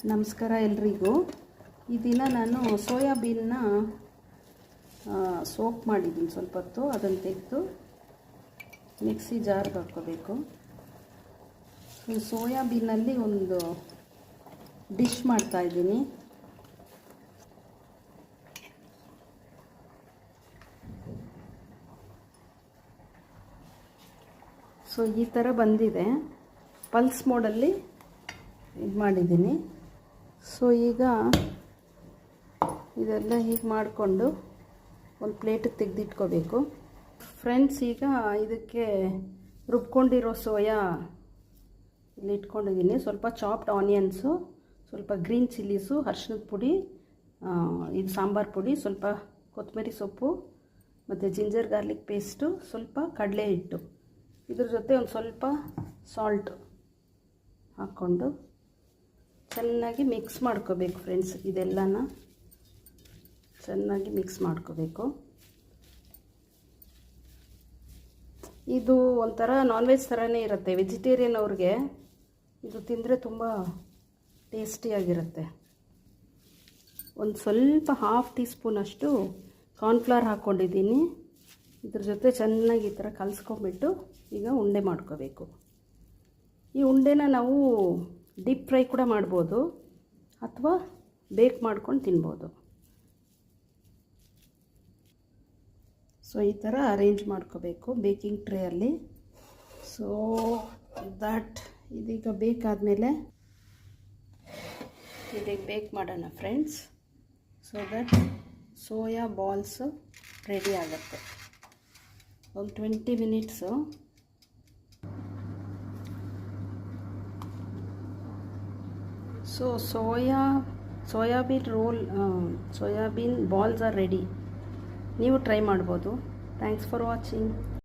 ನಮಸ್ಕಾರ ಎಲ್ರಿಗೂ. ಈ ದಿನ ನಾನು ಸೋಯಾಬೀನ್ನ ಸೋಪ್ ಮಾಡಿದ್ದೀನಿ ಸ್ವಲ್ಪ ಹೊತ್ತು. ಅದನ್ನು ತೆಗೆದು ಮಿಕ್ಸಿ ಜಾರ್ಗೆ ಹಾಕ್ಕೋಬೇಕು. ಸೋಯಾಬೀನಲ್ಲಿ ಒಂದು ಡಿಶ್ ಮಾಡ್ತಾಯಿದ್ದೀನಿ. ಈ ಥರ ಬಂದಿದೆ. ಪಲ್ಸ್ ಮೋಡಲ್ಲಿ ಇದು ಮಾಡಿದ್ದೀನಿ. ಈಗ ಇದೆಲ್ಲ ಹೀಗೆ ಮಾಡಿಕೊಂಡು ಒಂದು ಪ್ಲೇಟಿಗೆ ತೆಗೆದಿಟ್ಕೋಬೇಕು ಫ್ರೆಂಡ್ಸ್. ಈಗ ಇದಕ್ಕೆ ರುಬ್ಕೊಂಡಿರೋ ಸೋಯಾ ಇಲ್ಲಿ ಇಟ್ಕೊಂಡಿದ್ದೀನಿ. ಸ್ವಲ್ಪ ಚಾಪ್ಡ್ ಆನಿಯನ್ಸು, ಸ್ವಲ್ಪ ಗ್ರೀನ್ ಚಿಲ್ಲೀಸು, ಅರಿಶಿಣದ ಪುಡಿ, ಇದು ಸಾಂಬಾರು ಪುಡಿ, ಸ್ವಲ್ಪ ಕೊತ್ತಂಬರಿ ಸೊಪ್ಪು ಮತ್ತು ಜಿಂಜರ್ ಗಾರ್ಲಿಕ್ ಪೇಸ್ಟು, ಸ್ವಲ್ಪ ಕಡಲೆ ಹಿಟ್ಟು, ಇದ್ರ ಜೊತೆ ಒಂದು ಸ್ವಲ್ಪ ಸಾಲ್ಟ್ ಹಾಕ್ಕೊಂಡು ಚೆನ್ನಾಗಿ ಮಿಕ್ಸ್ ಮಾಡ್ಕೋಬೇಕು ಫ್ರೆಂಡ್ಸ್. ಇದೆಲ್ಲನ ಚೆನ್ನಾಗಿ ಮಿಕ್ಸ್ ಮಾಡ್ಕೋಬೇಕು. ಇದು ಒಂಥರ ನಾನ್ ವೆಜ್ ಥರನೇ ಇರುತ್ತೆ. ವೆಜಿಟೇರಿಯನ್ ಅವ್ರಿಗೆ ಇದು ತಿಂದರೆ ತುಂಬ ಟೇಸ್ಟಿಯಾಗಿರುತ್ತೆ. ಒಂದು ಸ್ವಲ್ಪ ಹಾಫ್ ಟೀ ಸ್ಪೂನಷ್ಟು ಕಾರ್ನ್ಫ್ಲವರ್ ಹಾಕ್ಕೊಂಡಿದ್ದೀನಿ. ಇದ್ರ ಜೊತೆ ಚೆನ್ನಾಗಿ ಈ ಥರ ಕಲಿಸ್ಕೊಂಬಿಟ್ಟು ಈಗ ಉಂಡೆ ಮಾಡ್ಕೋಬೇಕು. ಈ ಉಂಡೆನ ನಾವು ಡೀಪ್ ಫ್ರೈ ಕೂಡ ಮಾಡ್ಬೋದು ಅಥವಾ ಬೇಕ್ ಮಾಡ್ಕೊಂಡು ತಿನ್ಬೋದು. ಈ ಥರ ಅರೇಂಜ್ ಮಾಡ್ಕೋಬೇಕು ಬೇಕಿಂಗ್ ಟ್ರೇಯಲ್ಲಿ. ಇದೀಗ ಬೇಕಾದಮೇಲೆ ಇದೀಗ ಬೇಕ್ ಮಾಡೋಣ friends. That soya balls ready ಆಗುತ್ತೆ. ಒಂದು 20 minutes. Soybean balls are ready. ನೀವು ಟ್ರೈ ಮಾಡ್ಬೋದು. Thanks for watching.